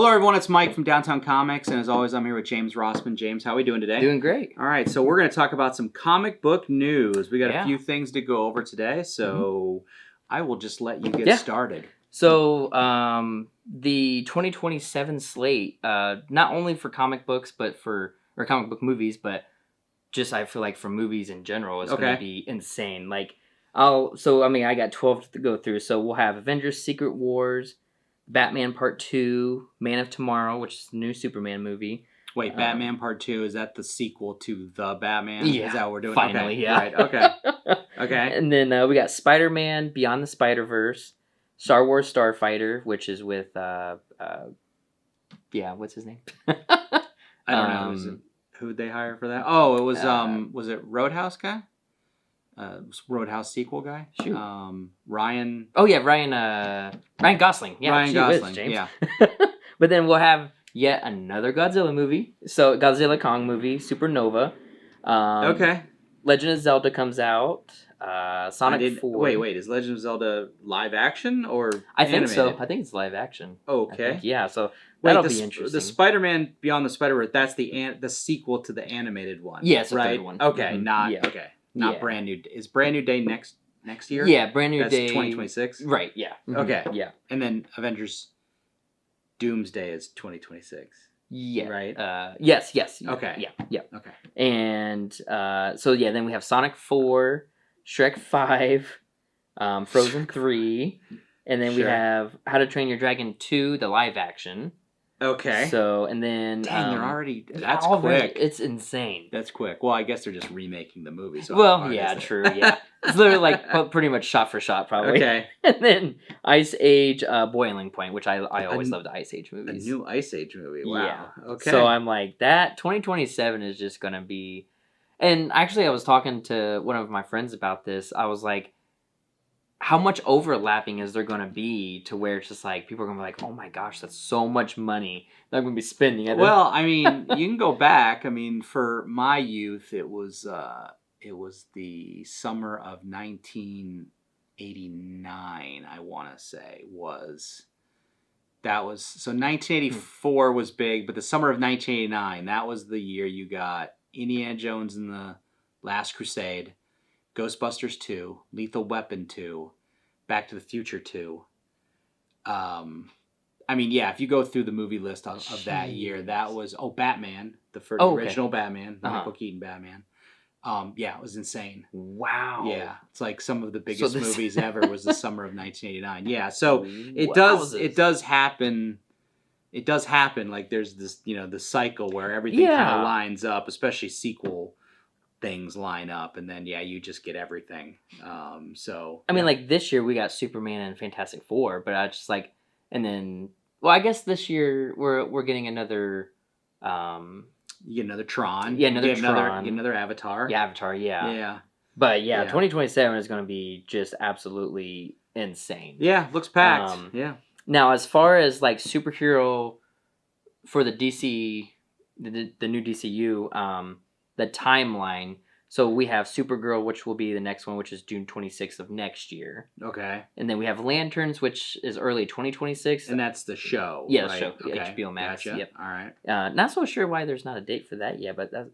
Hello, everyone. It's Mike from Downtown Comics, and as always, I'm here with James Rossman. James, how are we doing today? Doing great. All right, so we're going to talk about some comic book news. We got Yeah. a few things to go over today, so I will just let you get started. So, the 2027 slate, not only for comic books, or comic book movies, but just I feel like for movies in general is going to be insane. Like, I got 12 to go through. So we'll have Avengers: Secret Wars, Batman Part 2, Man of Tomorrow, which is the new Superman movie. Wait, Batman Part 2, is that the sequel to The Batman? Yeah. Is that what we're doing? Finally, okay. yeah. Right, okay. Okay. And then we got Spider-Man Beyond the Spider-Verse, Star Wars Starfighter, which is with, what's his name? I don't know. Who'd they hire for that? Oh, it was it Roadhouse guy? Roadhouse sequel guy? Shoot. Ryan. Oh, yeah, Ryan Gosling. Yeah, Ryan Gosling, James. yeah. But then we'll have yet another Godzilla movie. So, Godzilla Kong movie, Supernova. Okay. Legend of Zelda comes out. Sonic 4. Wait. Is Legend of Zelda live action or I think animated? so. I think it's live action. Okay. Yeah, so that'll be interesting. The Spider-Man Beyond the Spider-Verse, that's the sequel to the animated one. Yeah, it's the right? third one. Okay, Mm-hmm. not Brand New. Is Brand New Day next year? Yeah, Brand New Day. That's 2026? Right, yeah. Mm-hmm. Okay. Yeah. And then Avengers Doomsday is 2026. Yeah. Right? Yes. Okay. Yeah. Okay. And then we have Sonic 4, Shrek 5, Frozen 3, and then we have How to Train Your Dragon 2, the live action. Okay. So, and then... Dang, they're already... That's quick. It's insane. That's quick. Well, I guess they're just remaking the movie. So true, yeah. It's literally like pretty much shot for shot, probably. Okay. And then Ice Age Boiling Point, which I always loved the Ice Age movies. A new Ice Age movie. Wow. Yeah. Okay. So I'm like, that 2027 is just going to be... And actually, I was talking to one of my friends about this. I was like, how much overlapping is there going to be to where it's just like, people are going to be like, oh my gosh, that's so much money that I'm going to be spending. Well, I mean, you can go back. I mean, for my youth, it was the summer of 1989, I want to say, so 1984 was big, but the summer of 1989, that was the year you got Indiana Jones and the Last Crusade, Ghostbusters 2, Lethal Weapon 2, Back to the Future 2. I mean, yeah, if you go through the movie list of that year, that was Batman, the original Batman, the Michael Keaton Batman. It was insane. Wow. Yeah, it's like some of the biggest movies ever was the summer of 1989. Yeah, so it does happen. It does happen. Like there's this, the cycle where everything kind of lines up, especially sequel things line up, and then you just get everything. I mean, like this year we got Superman and Fantastic Four, but I just like, and then I guess this year we're getting another. You get another Tron. Yeah, another Tron. Get another Avatar. Yeah, Avatar. Yeah. Yeah. But 2027 is going to be just absolutely insane. Yeah, looks packed. Yeah. Now, as far as like superhero for the DC, the new DCU, the timeline. So we have Supergirl, which will be the next one, which is June 26th of next year. Okay. And then we have Lanterns, which is early 2026. And that's the show. Yeah, right? The show. Okay. Yeah, HBO Max. Gotcha. Yep. All right. Not so sure why there's not a date for that yet, but that's,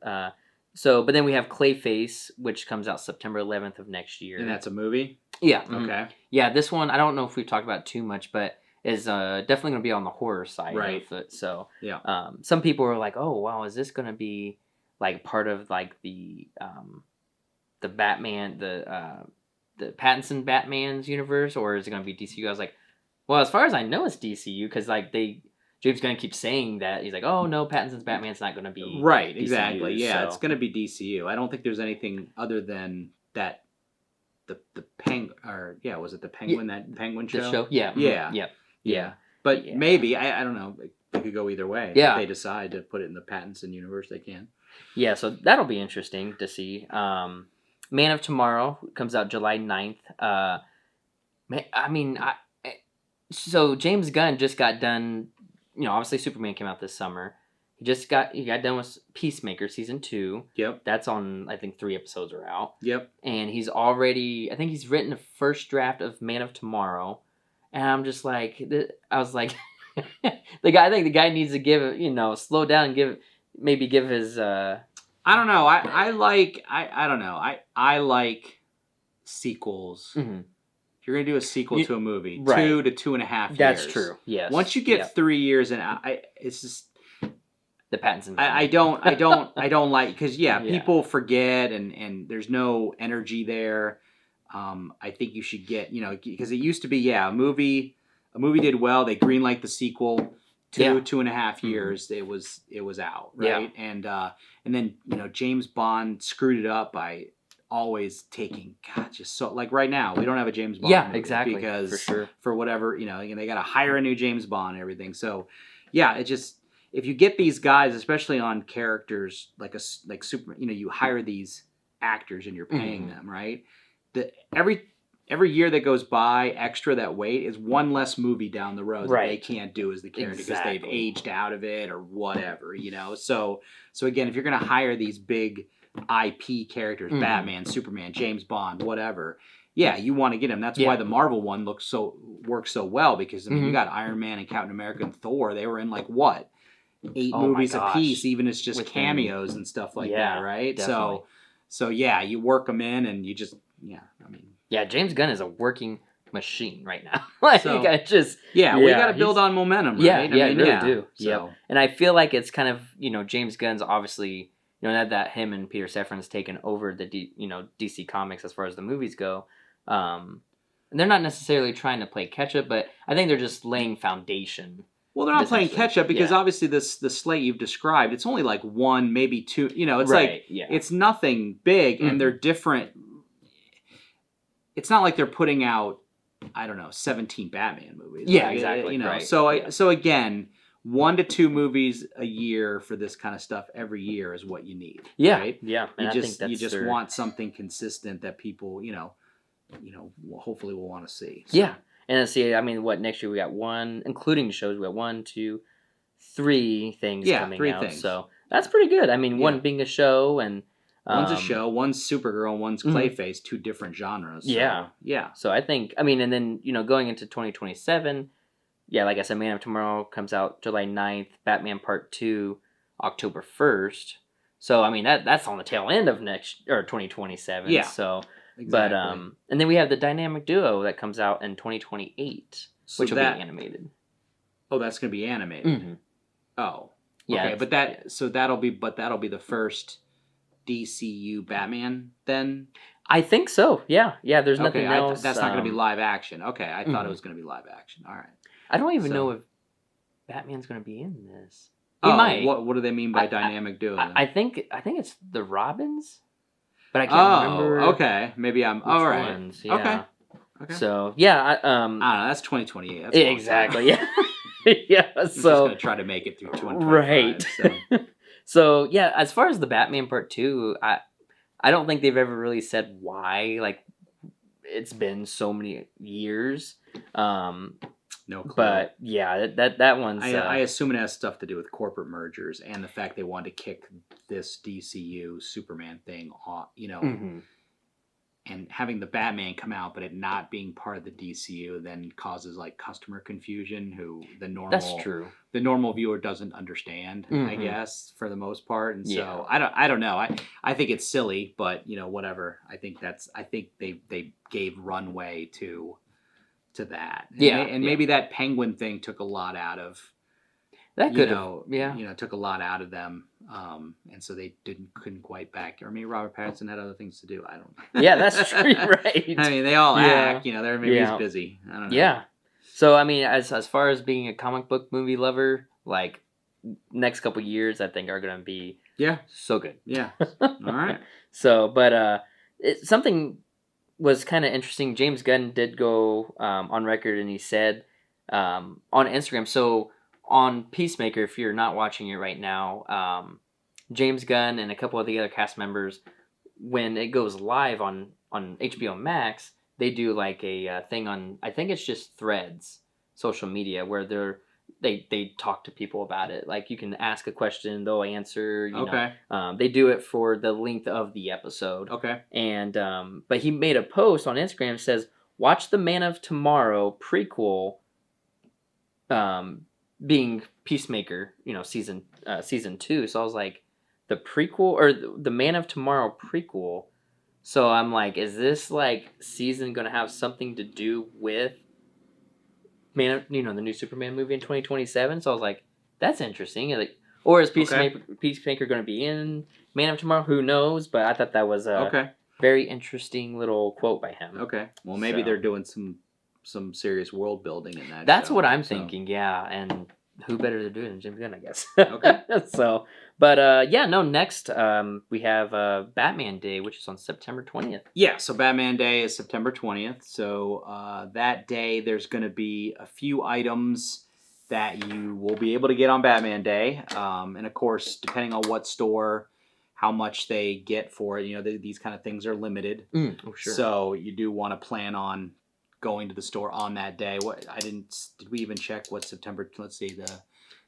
but then we have Clayface, which comes out September 11th of next year. And that's a movie? Yeah. Mm-hmm. Okay. Yeah, this one, I don't know if we've talked about it too much, but is definitely going to be on the horror side. Right. Of it. So yeah. Some people were like, oh, wow, is this going to be like part of like the Batman, the Pattinson Batman's universe, or is it going to be DCU? I was like, well, as far as I know, it's DCU, because like James Gunn keeps saying that. He's like, oh no, Pattinson's Batman's not going to be right. DCU, exactly. Yeah, so. It's going to be DCU. I don't think there's anything other than that. The Penguin, or was it the Penguin? Yeah, that Penguin show. The show. Yeah. But maybe I don't know. They could go either way. Yeah. If they decide to put it in the Pattinson universe, they can. Yeah, so that'll be interesting to see. Man of Tomorrow comes out July 9th. So James Gunn just got done, obviously Superman came out this summer. He got done with Peacemaker season 2. Yep. That's on, I think 3 episodes are out. Yep. And he's written the first draft of Man of Tomorrow. And I'm just like, I was like, I think the guy needs to slow down and give his. I don't know. I don't know. I like sequels. Mm-hmm. If you're gonna do a sequel to a movie, right. 2 to 2.5 years. That's true. Yes. Once you get 3 years, and it's just the patents. I don't like because people forget and there's no energy there. I think you should get because it used to be a movie did well, they greenlight the sequel. 2.5 years, it was out, right? And then James Bond screwed it up by always taking just so like right now we don't have a James Bond movie exactly, because for sure, for whatever they got to hire a new James Bond and everything. So it just if you get these guys, especially on characters like super, you hire these actors and you're paying them, right? Every year that goes by extra that wait is one less movie down the road that they can't do as the character because they've aged out of it or whatever, So again, if you're going to hire these big IP characters, Batman, Superman, James Bond, whatever, you want to get them. That's why the Marvel one works so well because you got Iron Man and Captain America and Thor. They were in 8 movies a piece, even it's just cameos and stuff like that, right? Definitely. So you work them in and you just James Gunn is a working machine right now. we got to build on momentum, right? We really do. So. And I feel like it's kind of James Gunn's obviously that him and Peter Safran's taken over the DC Comics as far as the movies go. And they're not necessarily trying to play catch up, but I think they're just laying foundation. Well, they're not playing catch up because obviously the slate you've described, it's only 1, maybe 2. It's it's nothing big, and they're different. It's not like they're putting out 17 Batman movies. Yeah, exactly. Right. So again, 1 to 2 movies a year for this kind of stuff every year is what you need. Yeah, right? Yeah. And you just want something consistent that people hopefully will want to see. So. Yeah, and let's see. I mean, next year we got 1, including shows. We got 1, 2, 3 things coming 3 out. Things. So that's pretty good. I mean, 1 being a show and. One's a show, one's Supergirl, one's Clayface, 2 different genres. So, yeah. So I think, and then, going into 2027, like I said, Man of Tomorrow comes out July 9th, Batman Part 2, October 1st. So, that's on the tail end of 2027. Yeah. So, exactly. But, and then we have the Dynamic Duo that comes out in 2028, which will be animated. Oh, that's going to be animated. Mm-hmm. Oh. Okay, but that'll be the first DCU Batman then? I think so. Yeah. There's nothing else. That's not going to be live action. Okay, I thought it was going to be live action. All right. I don't even know if Batman's going to be in this. He might. What do they mean by dynamic duo? I think it's the Robins, but I can't remember. Okay. Maybe I'm. All right. Ones. Yeah. Okay. So I don't know. That's 2028. That's exactly. Yeah. Yeah. I'm just gonna try to make it through 2025. Right. So. So as far as the Batman Part 2, I don't think they've ever really said why. It's been so many years. No clue. But that one's. I assume it has stuff to do with corporate mergers and the fact they wanted to kick this DCU Superman thing off. And having the Batman come out, but it not being part of the DCU, then causes customer confusion. Who that's true. The normal viewer doesn't understand, I guess, for the most part. And so I don't know. I think it's silly, but whatever. I think they gave runway to that. And maybe that Penguin thing took a lot out of. That could took a lot out of them. And so they couldn't quite back. Or maybe Robert Pattinson had other things to do. I don't know. Yeah, that's true, right? They all act. Maybe he's busy. I don't know. Yeah. So as far as being a comic book movie lover, next couple years, I think are going to be so good. Yeah. All right. So, but something was kind of interesting. James Gunn did go on record and he said on Instagram. So. On Peacemaker, if you're not watching it right now, James Gunn and a couple of the other cast members, when it goes live on HBO Max, they do a thing on, I think it's just Threads, social media, where they talk to people about it. You can ask a question, they'll answer. Okay. They do it for the length of the episode. Okay. And but he made a post on Instagram that says, "Watch the Man of Tomorrow prequel." being Peacemaker, season 2. So I was like, the prequel or the Man of Tomorrow prequel. So I'm like, is this like season gonna have something to do with the new Superman movie in 2027? So I was like, that's interesting. Like, or is Peacemaker going to be in Man of Tomorrow? Who knows? But I thought that was a very interesting little quote by him. Okay. Well, maybe they're doing some serious world building in that. That's what I'm thinking. Yeah, and who better to do it than James Gunn, I guess. Okay. So, but next we have Batman Day, which is on September 20th. Yeah, so Batman Day is September 20th. So that day there's going to be a few items that you will be able to get on Batman Day. And of course, depending on what store, how much they get for it, these kind of things are limited. Sure. So you do want to plan on going to the store on that day. Did we even check what September? Let's see,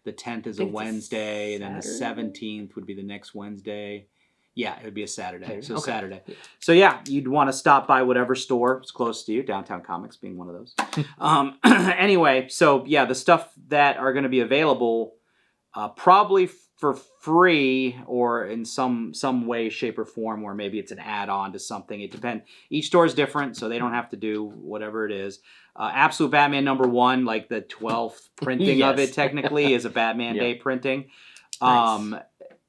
the 10th is a Wednesday, and then the 17th would be the next Wednesday. Yeah, it would be a Saturday. So Saturday. Yeah. So yeah, you'd want to stop by whatever store is close to you, Downtown Comics being one of those. Anyway, so yeah, the stuff that are going to be available, probably for free or in some way, shape, or form, or maybe it's an add-on to something. It depends. Each store is different, so they don't have to do whatever it is. Absolute Batman #1, like the 12th printing of it, technically, is a Batman Day printing. Nice.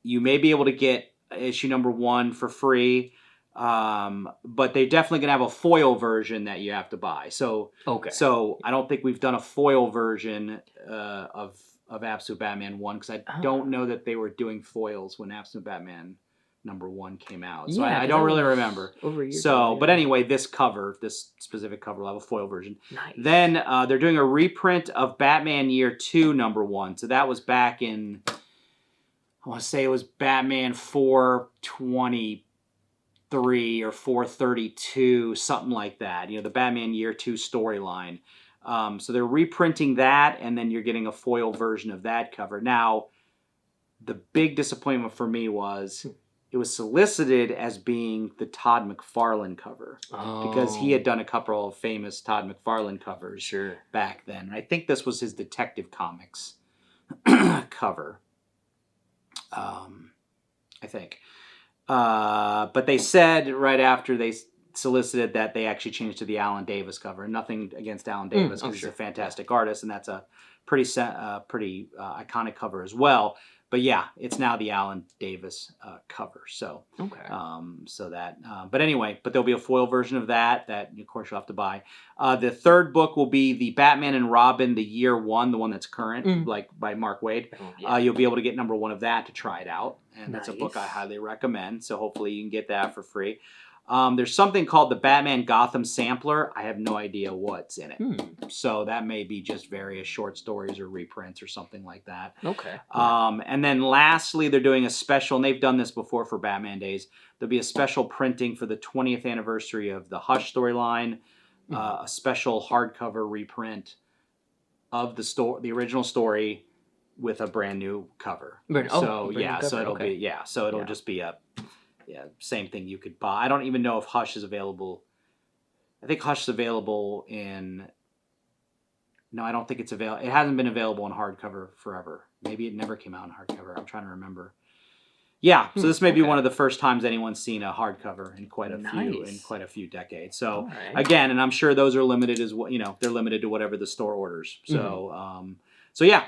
You may be able to get issue #1 for free, but they're definitely gonna have a foil version that you have to buy. So I don't think we've done a foil version of Absolute Batman 1 because I don't know that they were doing foils when Absolute Batman #1 came out. So I don't really remember. Over a year ago, but anyway, this specific cover will have a foil version. Nice. Then they're doing a reprint of Batman Year 2 #1. So that was back in, I want to say it was Batman 423 or 432, something like that. The Batman Year 2 storyline. So they're reprinting that, and then you're getting a foil version of that cover. Now, the big disappointment for me was it was solicited as being the Todd McFarlane cover because he had done a couple of famous Todd McFarlane covers back then. I think this was his Detective Comics cover. I think. But they said right after they solicited that they actually changed to the Alan Davis cover. Nothing against Alan Davis because he's a fantastic artist, and that's a pretty iconic cover as well. But yeah, it's now the Alan Davis cover. So but anyway, there'll be a foil version of that of course you'll have to buy. The third book will be the Batman and Robin, the Year 1, the one that's current, like by Mark Waid. You'll be able to get #1 of that to try it out, and that's a book I highly recommend. So hopefully you can get that for free. There's something called the Batman Gotham Sampler. I have no idea what's in it. So that may be just various short stories or reprints or something like that. Okay. And then lastly, they're doing a special, and they've done this before for Batman Days. There'll be a special printing for the 20th anniversary of the Hush storyline, a special hardcover reprint of the original story with a brand new cover. So it'll just be a... Yeah, same thing you could buy. I don't even know if Hush is available. I think Hush is available in... No, I don't think it's available. It hasn't been available in hardcover forever. Maybe it never came out in hardcover. I'm trying to remember. Yeah, so this may be one of the first times anyone's seen a hardcover in quite a few decades. So again, and I'm sure those are limited as well. They're limited to whatever the store orders. So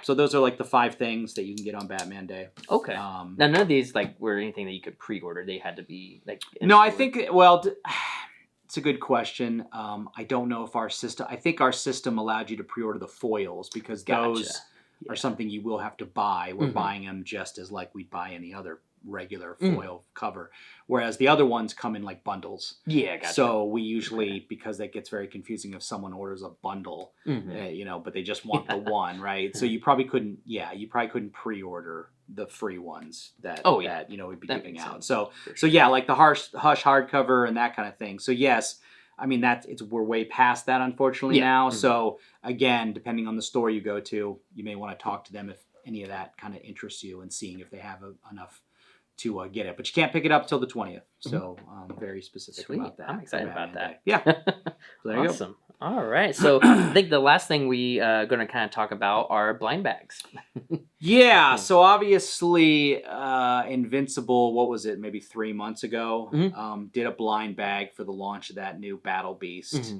so those are like the 5 things that you can get on Batman Day. Okay. Now none of these were anything that you could pre-order. They had to be No, I think it's a good question. I don't know if our system. I think our system allowed you to pre-order the foils because those are something you will have to buy. We're buying them just as like we'd buy any other regular foil cover, whereas the other ones come in like bundles. Yeah, gotcha. So we usually, because that gets very confusing if someone orders a bundle, but they just want the one, right? So you probably couldn't pre-order the free ones that we'd be giving out. So yeah, like the Hush hardcover and that kind of thing. So yes, I mean we're way past that unfortunately now. So again, depending on the store you go to, you may want to talk to them if any of that kind of interests you and seeing if they have enough to get it, but you can't pick it up till the 20th. So very specific about that. I'm excited about that. Yeah. So there you go. All right. So I think the last thing we going to kind of talk about are blind bags. Yeah. So obviously, Invincible, what was it, maybe 3 months ago, did a blind bag for the launch of that new Battle Beast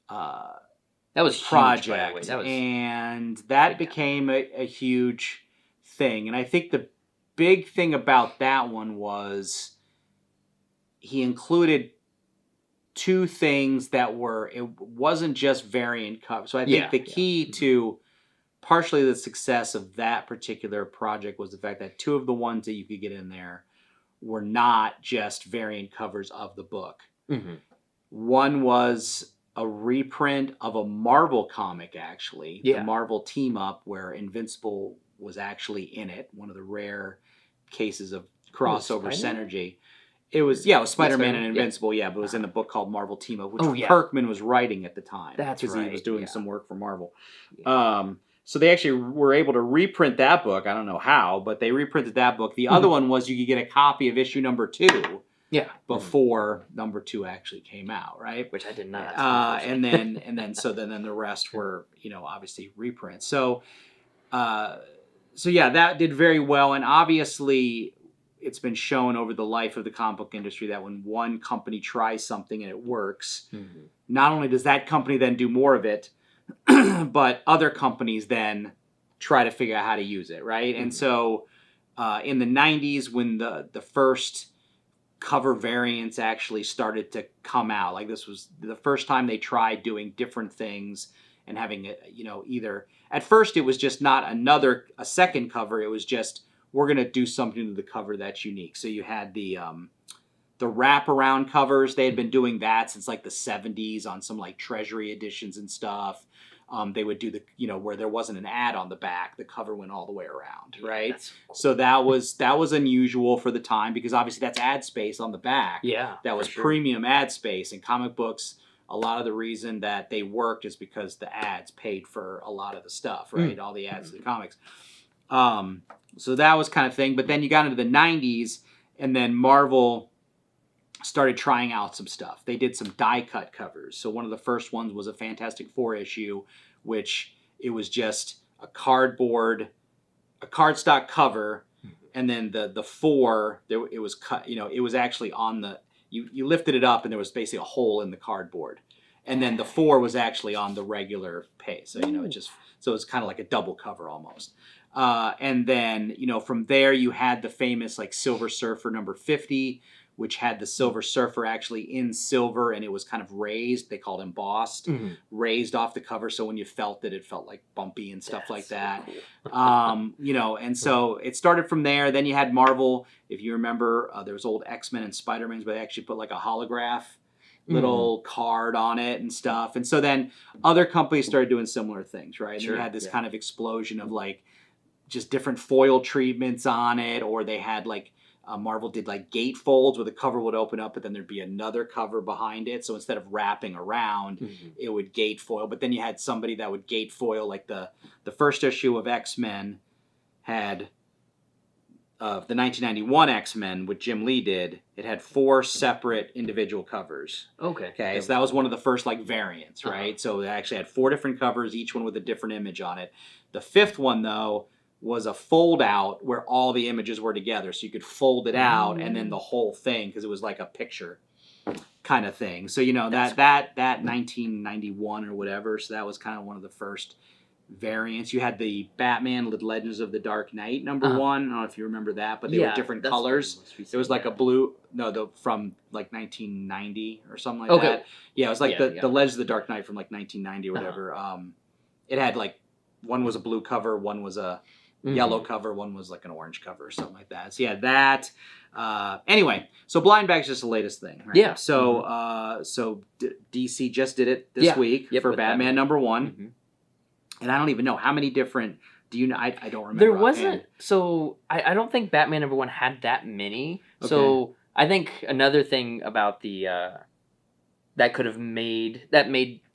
that was project. Huge, by the way. That was and that became a huge thing. And I think the big thing about that one was he included two things that it wasn't just variant covers. So I think the key to partially the success of that particular project was the fact that two of the ones that you could get in there were not just variant covers of the book. One was a reprint of a Marvel comic, actually. The Marvel Team Up, where Invincible was actually in it. One of the rare cases of crossover synergy. It was Spider-Man and Invincible, but it was in the book called Marvel Team Up, which Kirkman was writing at the time. That's right. Because he was doing some work for Marvel. So they actually were able to reprint that book. I don't know how, but they reprinted that book. The other one was you could get a copy of issue number 2 before number 2 actually came out, right? Which I did not. And then the rest were, obviously reprints. So that did very well. And obviously it's been shown over the life of the comic book industry that when one company tries something and it works, not only does that company then do more of it, but other companies then try to figure out how to use it, right? And so in the 90s, when the first cover variants actually started to come out, like this was the first time they tried doing different things and having either at first it was just not a second cover, it was just we're going to do something to the cover that's unique. So you had the wraparound covers. They had been doing that since like the 70s on some like Treasury editions and stuff. They would do where there wasn't an ad on the back, the cover went all the way around, right? Cool. So that was unusual for the time because obviously that's ad space on the back. Yeah, that was premium ad space. In comic books, a lot of the reason that they worked is because the ads paid for a lot of the stuff, right? All the ads to the comics. So that was kind of thing. But then you got into the 90s, and then Marvel started trying out some stuff. They did some die-cut covers. So one of the first ones was a Fantastic Four issue, which it was just a cardstock cover, and then the four, it was cut. It was actually on the you lifted it up, and there was basically a hole in the cardboard, and then the 4 was actually on the regular page. So it's kind of like a double cover almost. And then, from there you had the famous like Silver Surfer number 50, which had the Silver Surfer actually in silver, and it was kind of raised. They called embossed, raised off the cover. So when you felt it felt like bumpy and stuff like that. So cool. And so it started from there. Then you had Marvel. If you remember, there was old X-Men and Spider-Man, but they actually put like a holograph little card on it and stuff. And so then other companies started doing similar things, right? And you had this kind of explosion of like, just different foil treatments on it, or they had like Marvel did like gate folds where the cover would open up, but then there'd be another cover behind it. So instead of wrapping around, it would gate foil. But then you had somebody that would gate foil, like the first issue of X-Men had the 1991 X-Men, which Jim Lee did. It had 4 separate individual covers. Okay. So that was one of the first like variants, right? So they actually had 4 different covers, each one with a different image on it. The 5th one though was a fold out where all the images were together. So you could fold it out and then the whole thing, because it was like a picture kind of thing. So, that 1991 or whatever. So that was kind of one of the first variants. You had the Batman Legends of the Dark Knight number 1. I don't know if you remember that, but they were different colors. It was like a blue, from like 1990 or something like that. Yeah, it was like the Legends of the Dark Knight from like 1990 or whatever. It had like, one was a blue cover, one was a yellow cover, one was like an orange cover or something like that. So yeah, that. Anyway, so blind bag's just the latest thing, right? Yeah. So DC just did it this week for Batman number 1, and I don't even know how many different. Do you know? I don't remember. There wasn't. So I don't think Batman number 1 had that many. Okay. So I think another thing about the that made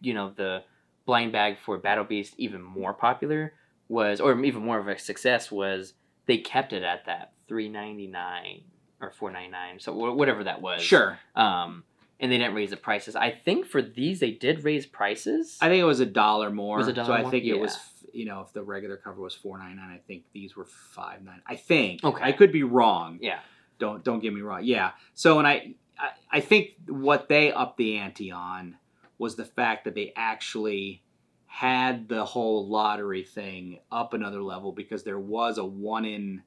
the blind bag for Battle Beast even more popular or even more of a success was they kept it at that $3.99 or $4.99, so whatever that was. Sure. and they didn't raise the prices. I think for these they did raise prices. I think it was $1 more. Was it $1 so I more? think it Yeah. was, if the regular cover was $4.99, I think these were $5.99. I think. Okay. I could be wrong. Yeah. Don't get me wrong. Yeah. So and I think what they upped the ante on was the fact that they actually had the whole lottery thing up another level, because there was a 1 in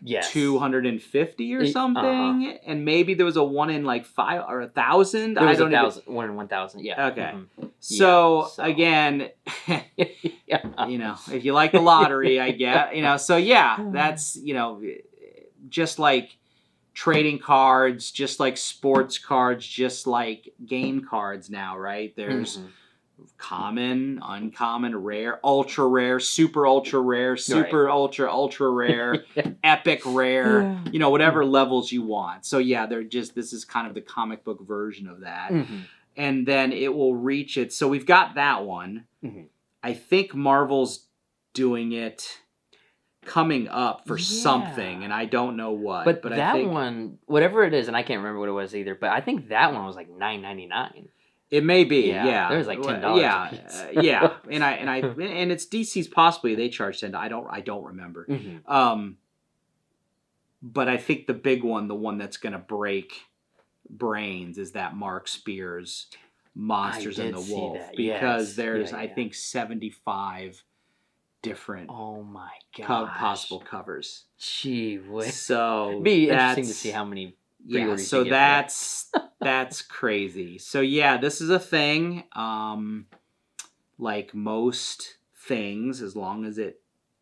250 or something, and maybe there was a 1 in like 5 or 1,000. There was 1,000, 1 in 1,000. Yeah. Okay. So again, if you like the lottery, I get, so yeah, that's just like trading cards, just like sports cards, just like game cards now, right? There's common, uncommon, rare, ultra rare, super ultra rare, super ultra rare, epic rare, whatever levels you want. So yeah, this is kind of the comic book version of that. And then it will reach it. So we've got that one. I think Marvel's doing it coming up for something, and I don't know what. But that I think one, whatever it is, and I can't remember what it was either, but I think that one was like $9.99. It may be, yeah. There was like $10. Yeah, and it's DC's possibly they charge $10. I don't remember. But I think the big one, the one that's gonna break brains, is that Mark Spears Monsters and the Wolf, because there's I think 75 different possible covers. Gee whiz. So it'd be interesting to see how many. So that's crazy. So yeah, this is a thing. Like most things, as long as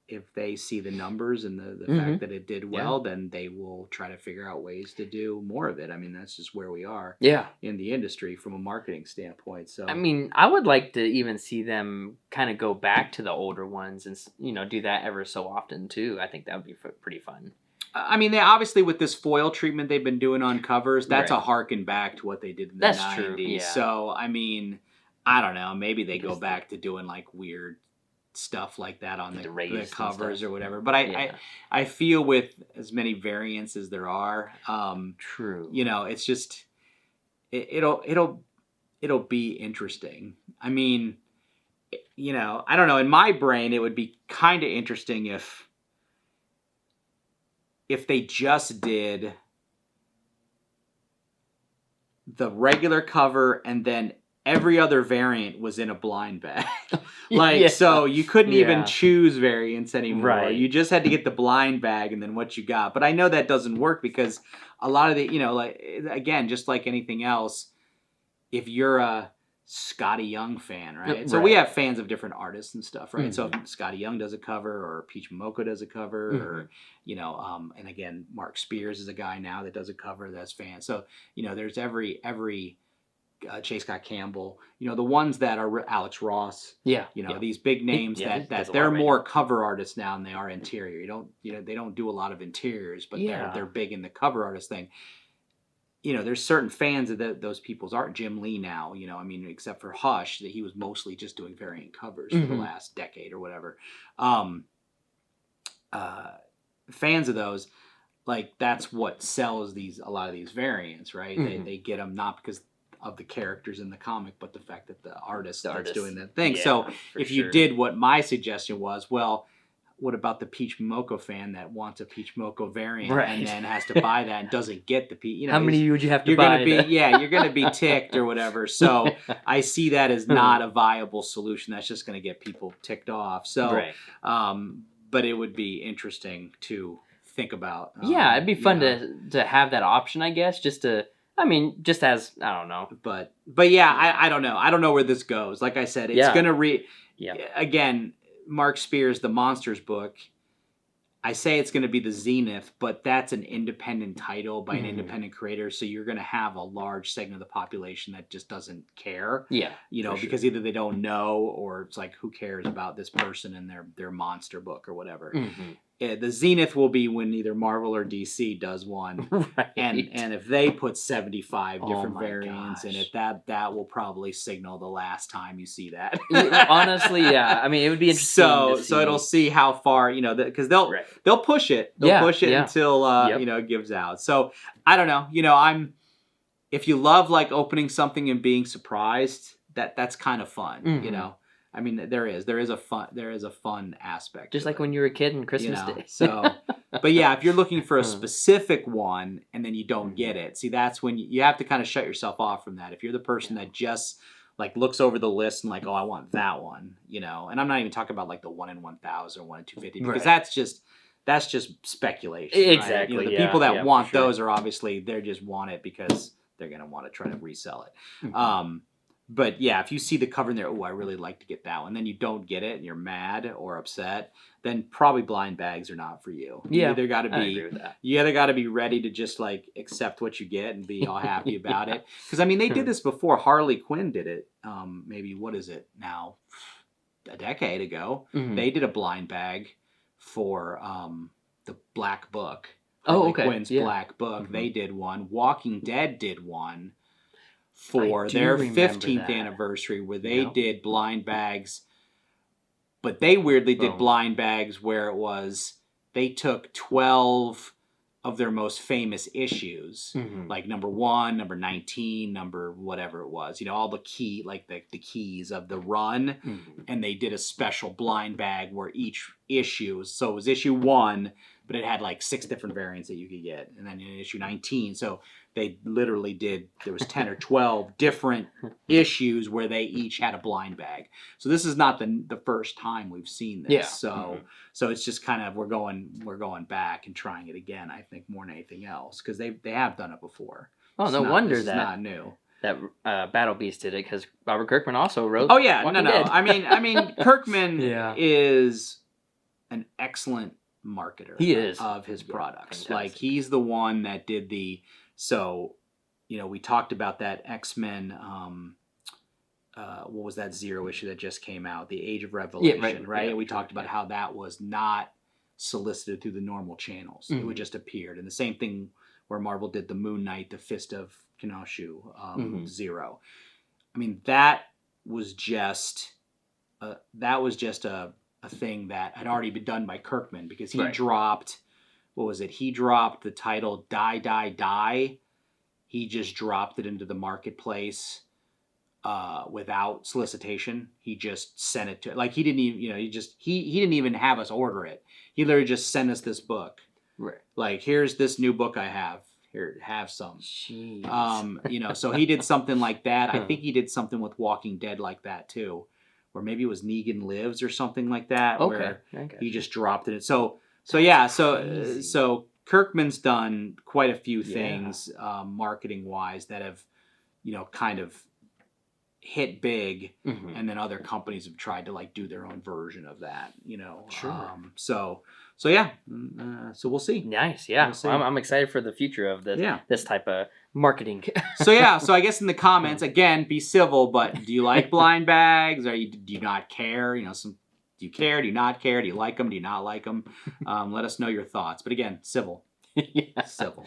if they see the numbers and the fact that it did well, then they will try to figure out ways to do more of it. I mean, that's just where we are in the industry from a marketing standpoint. So I mean, I would like to even see them kind of go back to the older ones and do that ever so often too. I think that would be pretty fun. I mean, they obviously, with this foil treatment they've been doing on covers, that's a harken back to what they did in the 90s. True, yeah. So, I mean, I don't know. Maybe they go back to doing like weird stuff like that on the covers or whatever. But I feel with as many variants as there are, true. It's just it'll be interesting. I mean, I don't know. In my brain, it would be kind of interesting if they just did the regular cover and then every other variant was in a blind bag. So you couldn't even choose variants anymore. Right. You just had to get the blind bag and then what you got. But I know that doesn't work because a lot of the, again, just like anything else, if you're a Scotty Young fan, right? So we have fans of different artists and stuff, right? So if Scotty Young does a cover, or Peach Momoko does a cover, or and again, Mark Spears is a guy now that does a cover that's fans. So there's every Chase Scott Campbell, the ones that are Alex Ross, these big names that they're more cover artists now than they are interior. They don't do a lot of interiors, but they're big in the cover artist thing. There's certain fans of those people's art. Jim Lee now, except for Hush, that he was mostly just doing variant covers for the last decade or whatever. Fans of those, like, that's what sells a lot of these variants, right? They get them not because of the characters in the comic, but the fact that the artist that's doing that thing. So if you did what my suggestion was, well, what about the Peach Momoko fan that wants a Peach Momoko variant and then has to buy that and doesn't get the Peach? How many would you have to buy? You're going to be ticked or whatever. So I see that as not a viable solution. That's just going to get people ticked off. So, but it would be interesting to think about. It'd be fun to have that option, I guess, just as, I don't know. But yeah, I don't know. I don't know where this goes. Like I said, it's going to again, Mark Spears, the Monsters book, I say it's going to be the Zenith, but that's an independent title by an independent creator, so you're going to have a large segment of the population that just doesn't care. Because either they don't know, or it's like, who cares about this person and their monster book or whatever. The Zenith will be when either Marvel or DC does one, and if they put 75 different variants in it, that will probably signal the last time you see that. Honestly, yeah. I mean, it would be interesting. So it'll see how far because they'll push it. They'll push it until it gives out. So I don't know. if you love like opening something and being surprised, that's kind of fun, you know. I mean, there is a fun aspect. Just like when you were a kid on Christmas Day. So, but yeah, if you're looking for a specific one and then you don't get it, see, that's when you have to kind of shut yourself off from that. If you're the person that just like looks over the list and like, oh, I want that one, you know. And I'm not even talking about like the 1 in 1,000 or 1 in 250 because that's just speculation. Exactly. Right? You know, the people that want those are obviously they just want it because they're gonna want to try to resell it. But yeah, if you see the cover in there, oh, I really like to get that one, then you don't get it and you're mad or upset, then probably blind bags are not for you. Yeah, you either got to be ready to just like accept what you get and be all happy about it. Because I mean, they did this before. Harley Quinn did it. Maybe what is it now? A decade ago, they did a blind bag for the Black Book. Harley Quinn's Black Book. They did one. Walking Dead did one for their 15th anniversary where they did blind bags, but they weirdly did blind bags where it was they took 12 of their most famous issues, like number 1, number 19, number whatever it was, you know, all the key, like the keys of the run, and they did a special blind bag where each issue, so it was issue 1, but it had like 6 different variants that you could get, and then in issue 19, so they literally did, there was 10 or 12 different issues where they each had a blind bag. So this is not the first time we've seen this. Yeah. So it's just kind of, we're going back and trying it again, I think, more than anything else, because they have done it before. Oh, no wonder that. It's not new. That Battle Beast did it, because Robert Kirkman also wrote. Oh yeah, no. I mean, Kirkman is an excellent marketer. He is of his products. Fantastic. Like he's the one that did the. So, you know, we talked about that X-Men, what was that Zero issue that just came out? The Age of Revelation, right? And we talked about how that was not solicited through the normal channels. It would just appeared. And the same thing where Marvel did the Moon Knight, the Fist of Khonshu, Zero. I mean, that was just a thing that had already been done by Kirkman because he dropped... What was it? He dropped the title Die, Die, Die. He just dropped it into the marketplace without solicitation. He just sent it to, like, he didn't even, you know, he didn't even have us order it. He literally just sent us this book. Right. Like, here's this new book I have. Here, have some. Jeez. You know, so he did something like that. I think he did something with Walking Dead like that too. Or maybe it was Negan Lives or something like that. Where he just dropped it. So Kirkman's done quite a few things marketing wise that have, you know, kind of hit big, and then other companies have tried to like do their own version of that, you know. Sure. So we'll see. Nice, yeah. We'll see. Well, I'm excited for the future of this. This type of marketing. So I guess in the comments again, be civil. But do you like blind bags? Do you not care? You know, do you care? Do you not care? Do you like them? Do you not like them? Let us know your thoughts. But again, civil. Civil.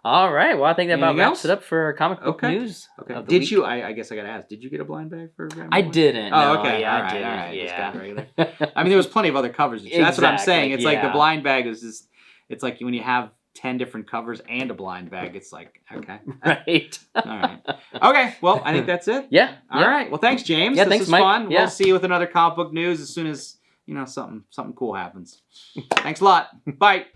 All right. Well, I think that about wraps it up for comic book news. Okay. Did you? I guess I got to ask. Did you get a blind bag for Grandma? I didn't. Oh, okay. Yeah, I didn't. All right. Yeah. Regular. I mean, there was plenty of other covers. Exactly. That's what I'm saying. It's like the blind bag is just. It's like when you have 10 different covers and a blind bag, it's like, okay. Right. All right. Okay, well, I think that's it. Yeah. All right. Well, thanks, James. Yeah, this thanks, is Mike. fun. Yeah. We'll see you with another comic book news as soon as, you know, something cool happens. Thanks a lot. Bye.